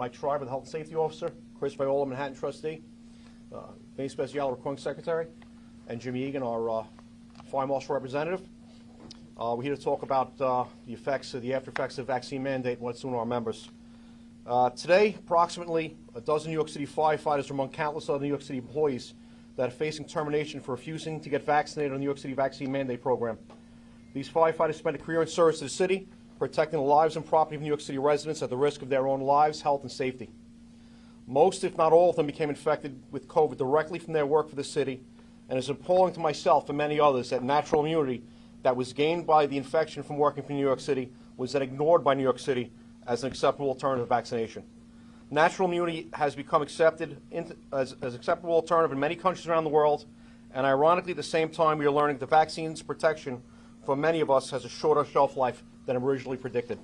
My tribe, the health and safety officer, Chris Viola, Manhattan trustee, Vinny Speziale, recording secretary, and Jimmy Egan, our fire marshal representative. We're here to talk about the after effects of the vaccine mandate and what it's doing to our members. Today, approximately a dozen New York City firefighters are among countless other New York City employees that are facing termination for refusing to get vaccinated on the New York City vaccine mandate program. These firefighters spent a career in service to the city, protecting the lives and property of New York City residents at the risk of their own lives, health, and safety. Most, if not all of them, became infected with COVID directly from their work for the city, and it's appalling to myself and many others that natural immunity that was gained by the infection from working for New York City was then ignored by New York City as an acceptable alternative to vaccination. Natural immunity has become accepted as an acceptable alternative in many countries around the world, and ironically at the same time we are learning that the vaccine's protection for many of us has a shorter shelf life than originally predicted.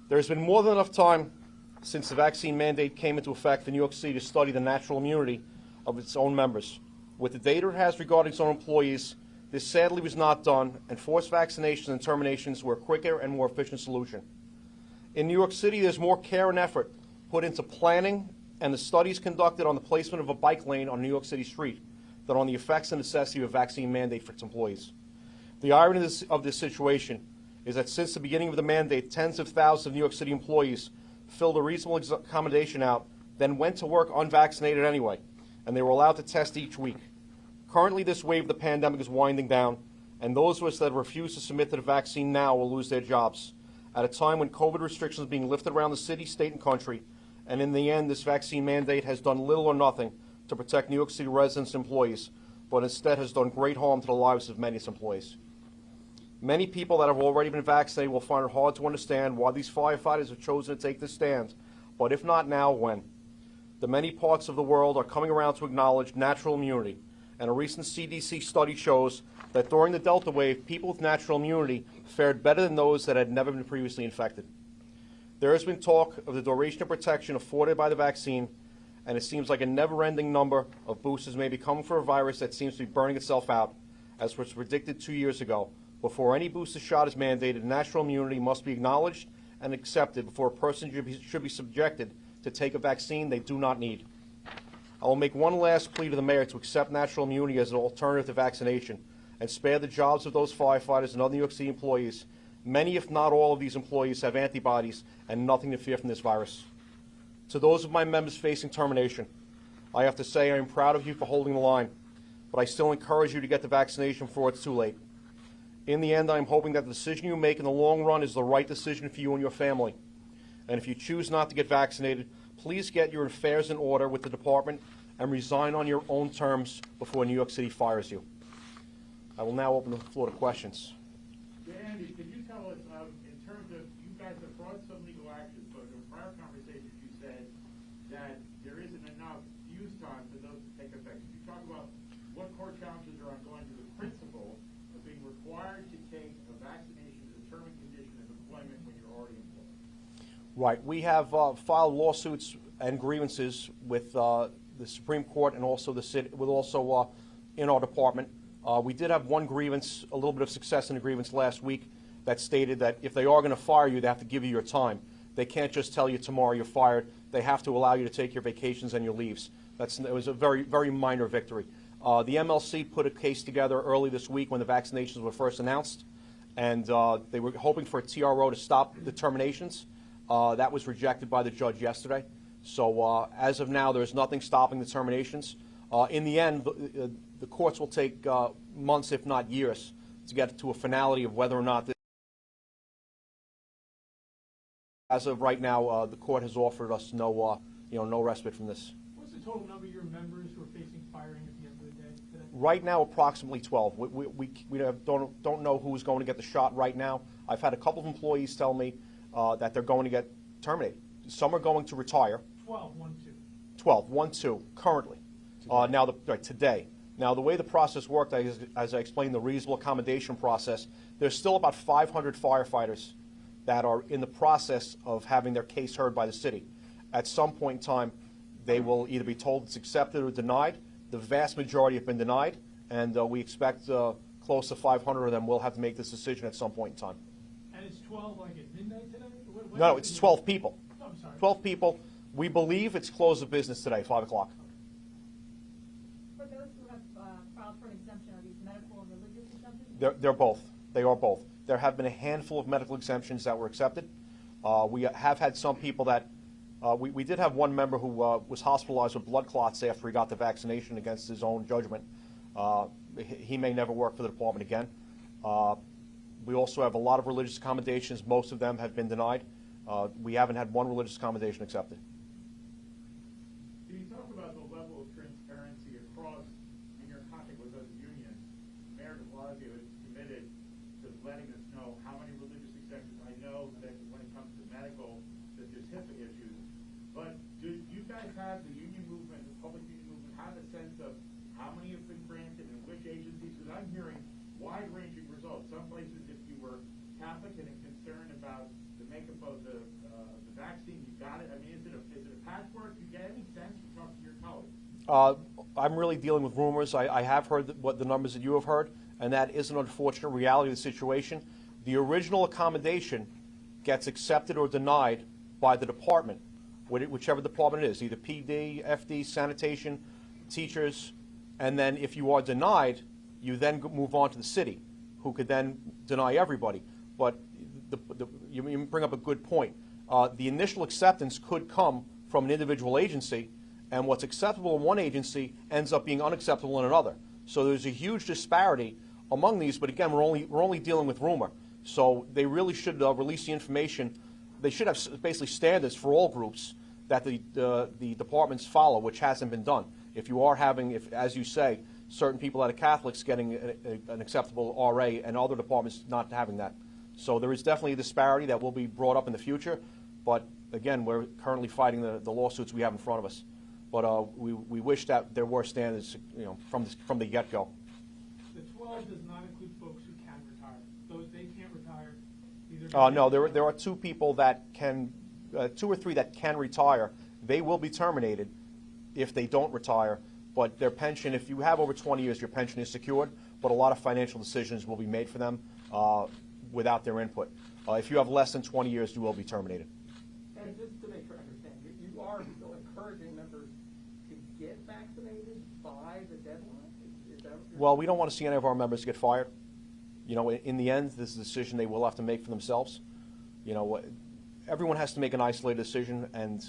There has been more than enough time since the vaccine mandate came into effect for New York City to study the natural immunity of its own members. With the data it has regarding its own employees, this sadly was not done, and forced vaccinations and terminations were a quicker and more efficient solution. In New York City, there's more care and effort put into planning and the studies conducted on the placement of a bike lane on New York City street than on the effects and necessity of a vaccine mandate for its employees. The irony of this situation is that since the beginning of the mandate, tens of thousands of New York City employees filled a reasonable accommodation out, then went to work unvaccinated anyway, and they were allowed to test each week. Currently, this wave of the pandemic is winding down, and those of us that refuse to submit to the vaccine now will lose their jobs. At a time when COVID restrictions are being lifted around the city, state, and country, and in the end, this vaccine mandate has done little or nothing to protect New York City residents and employees, but instead has done great harm to the lives of many employees. Many people that have already been vaccinated will find it hard to understand why these firefighters have chosen to take this stand, but if not now, when? The many parts of the world are coming around to acknowledge natural immunity, and a recent CDC study shows that during the Delta wave, people with natural immunity fared better than those that had never been previously infected. There has been talk of the duration of protection afforded by the vaccine, and it seems like a never-ending number of boosters may be coming for a virus that seems to be burning itself out, as was predicted 2 years ago. Before any booster shot is mandated, natural immunity must be acknowledged and accepted before a person should be subjected to take a vaccine they do not need. I will make one last plea to the mayor to accept natural immunity as an alternative to vaccination and spare the jobs of those firefighters and other New York City employees. Many, if not all, of these employees have antibodies and nothing to fear from this virus. To those of my members facing termination, I have to say I am proud of you for holding the line, but I still encourage you to get the vaccination before it's too late. In the end, I am hoping that the decision you make in the long run is the right decision for you and your family. And if you choose not to get vaccinated, please get your affairs in order with the department and resign on your own terms before New York City fires you. I will now open the floor to questions. Andy, could you tell us, in terms of, you guys have brought some legal action, but in prior conversations you said that there isn't enough use time for those to take effect. Could you talk about what court challenges are ongoing to the principle of being required to take a vaccination as a term and condition of employment when you're already employed? Right. We have filed lawsuits and grievances with the Supreme Court and also the city, in our department. We did have one grievance, a little bit of success in the grievance last week, that stated that if they are going to fire you, they have to give you your time. They can't just tell you tomorrow you're fired. They have to allow you to take your vacations and your leaves. It was a very, very minor victory. The MLC put a case together early this week when the vaccinations were first announced, and they were hoping for a TRO to stop the terminations. That was rejected by the judge yesterday. So as of now, there's nothing stopping the terminations. In the end, the courts will take months, if not years, to get to a finality of whether or not this. As of right now, the court has offered us no respite from this. What's the total number of your members who are facing firing at the end of the day today? Right now, approximately 12. We don't know who's going to get the shot right now. I've had a couple of employees tell me that they're going to get terminated. Some are going to retire. 12, 1, 2. 12, 1, 2, currently. Today. Now, the way the process worked, as I explained, the reasonable accommodation process, there's still about 500 firefighters that are in the process of having their case heard by the city. At some point in time, they will either be told it's accepted or denied. The vast majority have been denied, and we expect close to 500 of them will have to make this decision at some point in time. And it's 12 like at midnight today? No, it's 12 people. Oh, I'm sorry. 12 people. We believe it's close of business today, 5 o'clock. For those who have filed for an exemption, are these medical and religious exemptions? They're both. They are both. There have been a handful of medical exemptions that were accepted. We have had some people that, we did have one member who was hospitalized with blood clots after he got the vaccination against his own judgment. He may never work for the department again. We also have a lot of religious accommodations. Most of them have been denied. We haven't had one religious accommodation accepted. Can you talk about the level of transparency across, in your contact with other unions? Mayor de Blasio is committed to letting us know how many religious exemptions. I know that when it comes to medical, that there's HIPAA issues. But do you guys have, the union movement, the public union movement, have a sense of how many have been granted and which agencies? Because I'm hearing wide-ranging results. Some places, if you were Catholic and concerned about the makeup of the vaccine, you got it. I mean, is it a patchwork? Do you get any sense from talking to your colleagues? I'm really dealing with rumors. I have heard what the numbers that you have heard, and that is an unfortunate reality of the situation. The original accommodation gets accepted or denied by the department, whichever department it is, either PD, FD, sanitation, teachers, and then if you are denied, you then move on to the city, who could then deny everybody. But you bring up a good point. The initial acceptance could come from an individual agency, and what's acceptable in one agency ends up being unacceptable in another. So there's a huge disparity among these, but again, we're only dealing with rumor. So they really should release the information. They should have basically standards for all groups that the departments follow, which hasn't been done. If you are having, as you say, certain people that are Catholics getting an acceptable RA and other departments not having that. So there is definitely a disparity that will be brought up in the future, but again, we're currently fighting the lawsuits we have in front of us. But we wish that there were standards, from the get-go. The 12 does not include folks who can retire. Those, they can't retire. No, there are two people that can, 2 or 3 that can retire. They will be terminated if they don't retire, but their pension, if you have over 20 years, your pension is secured, but a lot of financial decisions will be made for them without their input. If you have less than 20 years, you will be terminated. And just to make sure I understand, you are still encouraging members to get vaccinated by the deadline? Is that Well, we don't want to see any of our members get fired. In the end, this is a decision they will have to make for themselves. Everyone has to make an isolated decision, and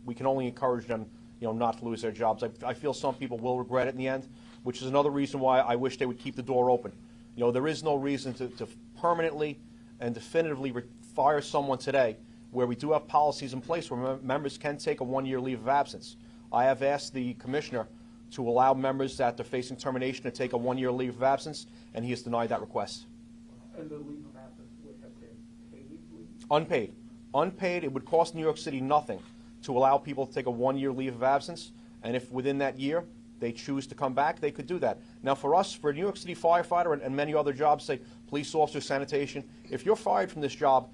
we can only encourage them, not to lose their jobs. I feel some people will regret it in the end, which is another reason why I wish they would keep the door open. There is no reason to permanently and definitively fire someone today, where we do have policies in place where members can take a 1-year leave of absence. I have asked the commissioner to allow members that are facing termination to take a 1-year leave of absence, and he has denied that request. And the leave of absence would have been paid leave? Unpaid. Unpaid, it would cost New York City nothing to allow people to take a 1-year leave of absence, and if within that year they choose to come back, they could do that. Now for us, for a New York City firefighter and many other jobs, say police officer, sanitation, if you're fired from this job,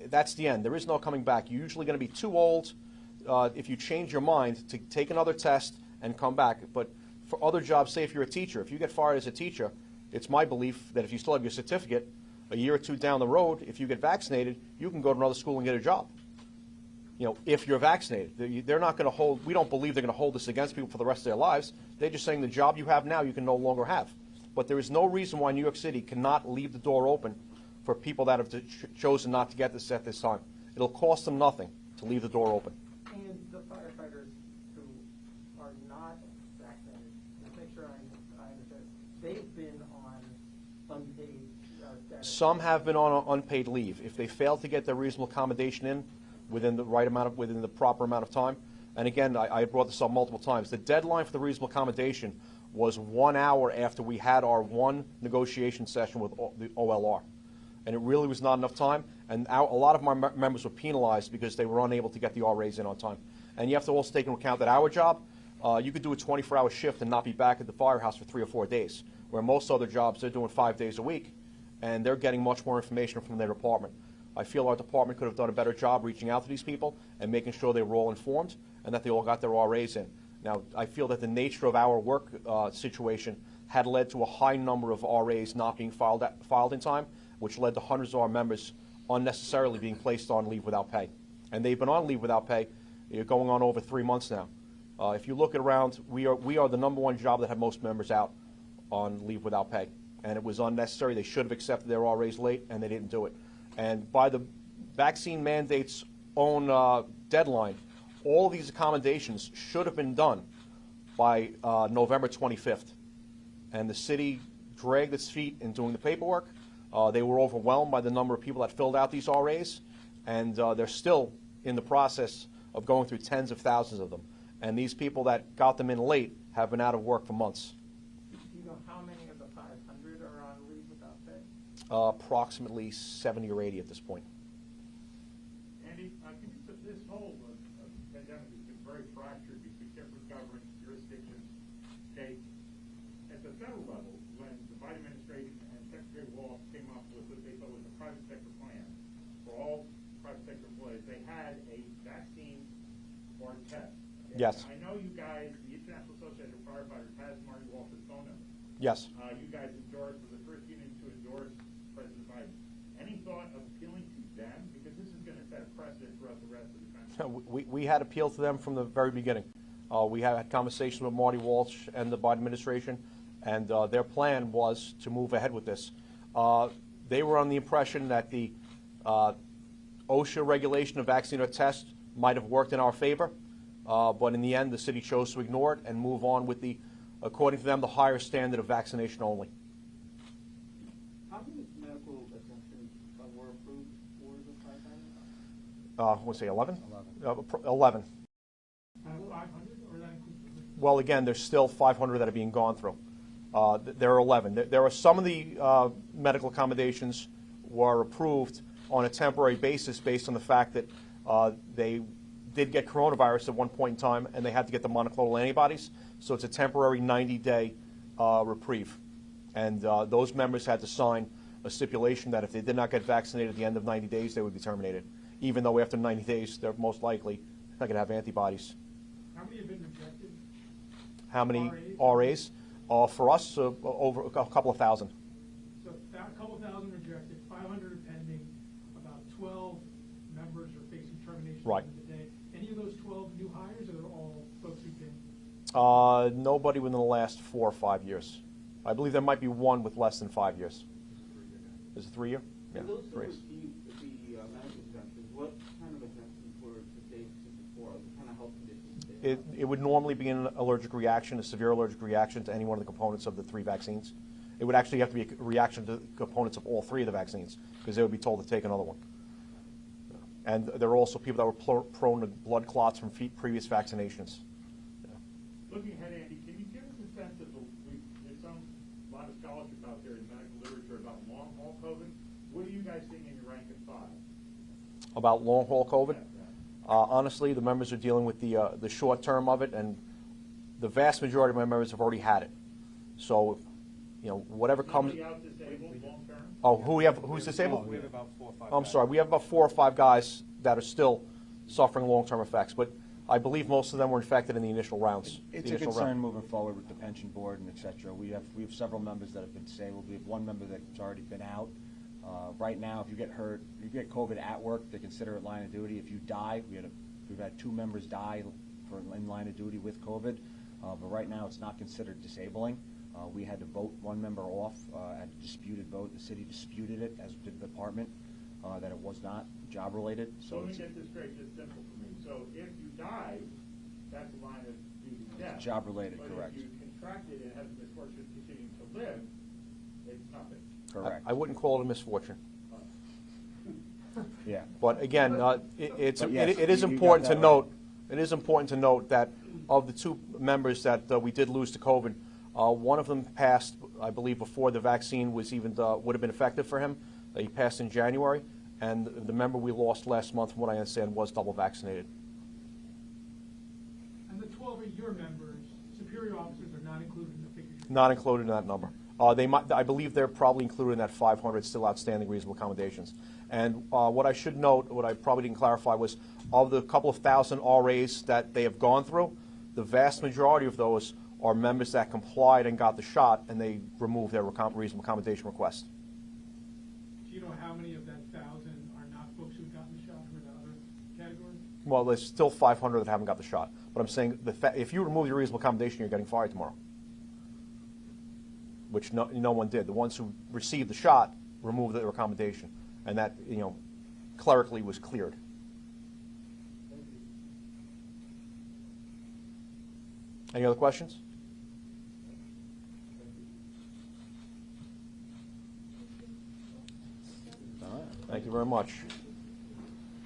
that's the end. There is no coming back. You're usually going to be too old if you change your mind to take another test and come back. But for other jobs, say if you're a teacher, if you get fired as a teacher, it's my belief that if you still have your certificate, a year or 2 down the road, if you get vaccinated, you can go to another school and get a job. If you're vaccinated. They're not going to hold, we don't believe they're going to hold this against people for the rest of their lives. They're just saying the job you have now you can no longer have. But there is no reason why New York City cannot leave the door open for people that have chosen not to get this at this time. It'll cost them nothing to leave the door open. And the firefighters who are not vaccinated, just make sure I understand, they've been on unpaid status. Some have been on unpaid leave. If they fail to get their reasonable accommodation in within the proper amount of time, and again, I brought this up multiple times, the deadline for the reasonable accommodation was 1 hour after we had our one negotiation session with the OLR. And it really was not enough time, and a lot of my members were penalized because they were unable to get the RAs in on time. And you have to also take into account that our job, you could do a 24-hour shift and not be back at the firehouse for 3 or 4 days, where most other jobs, they're doing 5 days a week, and they're getting much more information from their department. I feel our department could have done a better job reaching out to these people and making sure they were all informed and that they all got their RAs in. Now, I feel that the nature of our work situation had led to a high number of RAs not being filed in time, which led to hundreds of our members unnecessarily being placed on leave without pay. and they've been on leave without pay, going on over 3 months now. If you look around, we are the #1 job that had most members out on leave without pay, and it was unnecessary. They should have accepted their RAs late, and they didn't do it. And by the vaccine mandate's own deadline, all of these accommodations should have been done by November 25th. And the city dragged its feet in doing the paperwork. They were overwhelmed by the number of people that filled out these RAs, and they're still in the process of going through tens of thousands of them. And these people that got them in late have been out of work for months. Do you know how many of the 500 are on leave without pay? Approximately 70 or 80 at this point. Andy, this whole pandemic has been very fractured between different governments, jurisdictions, states. At the federal level, when the Biden administration and Secretary Walsh came up with what they thought was a private sector plan for all private sector employees, they had a vaccine or test. Yes. I know you guys, the International Association of Firefighters has Marty Walsh's phone number. Yes. You guys endorsed, were the first union to endorse President Biden. Any thought of appealing to them? Because this is going to set a precedent throughout the rest of the country. We had appealed to them from the very beginning. We had conversations with Marty Walsh and the Biden administration, and their plan was to move ahead with this. They were on the impression that the OSHA regulation of vaccine or test might have worked in our favor, but in the end, the city chose to ignore it and move on with the, according to them, the higher standard of vaccination only. How many medical exemptions were approved for the firefighters? Let's say 11? 11. 11. Out of 500, or that includes? Well, again, there's still 500 that are being gone through. There are 11. There are some of the medical accommodations were approved on a temporary basis based on the fact that they did get coronavirus at one point in time, and they had to get the monoclonal antibodies. So it's a temporary 90-day reprieve. And those members had to sign a stipulation that if they did not get vaccinated at the end of 90 days, they would be terminated, even though after 90 days, they're most likely not going to have antibodies. How many have been rejected? How many RAs? For us, over a couple of thousand. So a couple thousand rejected, 500 are pending, about 12 members are facing termination Right. in the day. Any of those 12 new hires, or they're all folks who've been? Nobody within the last 4 or 5 years. I believe there might be one with less than 5 years. Is it 3 year? Yeah, For those who 3 years. received the medical exemptions, what kind of exemptions were they for? What kind of health conditions did they have? It would normally be an allergic reaction, a severe allergic reaction to any one of the components of the 3 vaccines. It would actually have to be a reaction to the components of all 3 of the vaccines, because they would be told to take another one. And there are also people that were prone to blood clots from previous vaccinations. Looking ahead, Andy, can you give us a sense of, there's a lot of scholarship out there in medical literature about long-haul COVID. What are you guys seeing in your rank and file? About long-haul COVID? Yeah. Honestly, the members are dealing with the short term of it, and the vast majority of my members have already had it. So, whatever comes. Somebody out disabled long-term? Oh, who's disabled? We have about 4 or 5. I'm sorry, we have about 4 or 5 guys that are still suffering long-term effects, but I believe most of them were infected in the initial rounds. It's the a initial concern round. moving forward with the pension board and et cetera. We have several members that have been disabled. We have one member that's already been out. Right now, if you get hurt, if you get COVID at work, they consider it line of duty. If you die, we've had 2 members die in line of duty with COVID, but right now it's not considered disabling. We had to vote one member off at a disputed vote. The city disputed it, as did the department, that it was not job-related. So let me get this straight, just simple for me. So if you die, that's a line of duty death. Job-related, correct. But if you contracted and have the misfortune of continuing to live, it's nothing. Correct. I wouldn't call it a misfortune. Yeah. But again, it is But yes, you got important to that note. It is important to note that of the 2 members that we did lose to COVID, one of them passed, I believe, before the vaccine was even would have been effective for him. He passed in January, and the member we lost last month, from what I understand, was double vaccinated. And the 12 of your members, superior officers, are not included in the figures? Not included in that number. I believe they're probably included in that 500 still outstanding reasonable accommodations. And what I should note, what I probably didn't clarify, was of the couple of thousand RAs that they have gone through, the vast majority of those are members that complied and got the shot, and they removed their reasonable accommodation request. Do you know how many of that 1,000 are not folks who've gotten the shot, who are in the other category? Well, there's still 500 that haven't got the shot. But I'm saying if you remove your reasonable accommodation, you're getting fired tomorrow. Which no one did. The ones who received the shot removed their accommodation, and that clerically was cleared. Any other questions? All right. Thank you very much.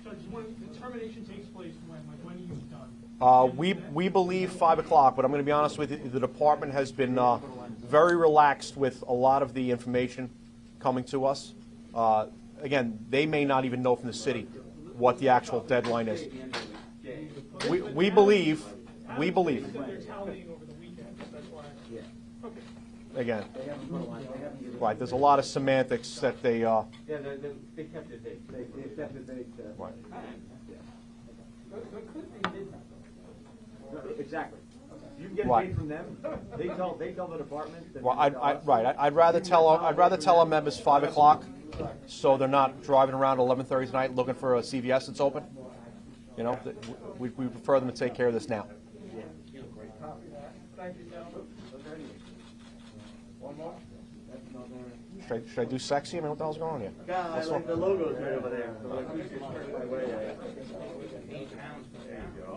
So I just want, the termination takes place when? Like, when are you done? We believe 5 o'clock, but I'm going to be honest with you, the department has been very relaxed with a lot of the information coming to us. Again, they may not even know from the city what the actual deadline is. We believe. They're tallying over the weekend, that's why. Okay. Again, They haven't put a line, they haven't given. right, there's a lot of semantics that they, Yeah, they kept the date. They kept the date. Right. Yeah. But could be midnight. Exactly. You can get a Right. date from them. They tell the department. well, I'd rather tell our members 5 o'clock, so they're not driving around 11:30 tonight looking for a CVS that's open. We prefer them to take care of this now. Thank you, gentlemen. One more? Should I do sexy? I mean, what the hell's going on here? God, I This like one? the logos right over there. The acoustic strip right away. There you go.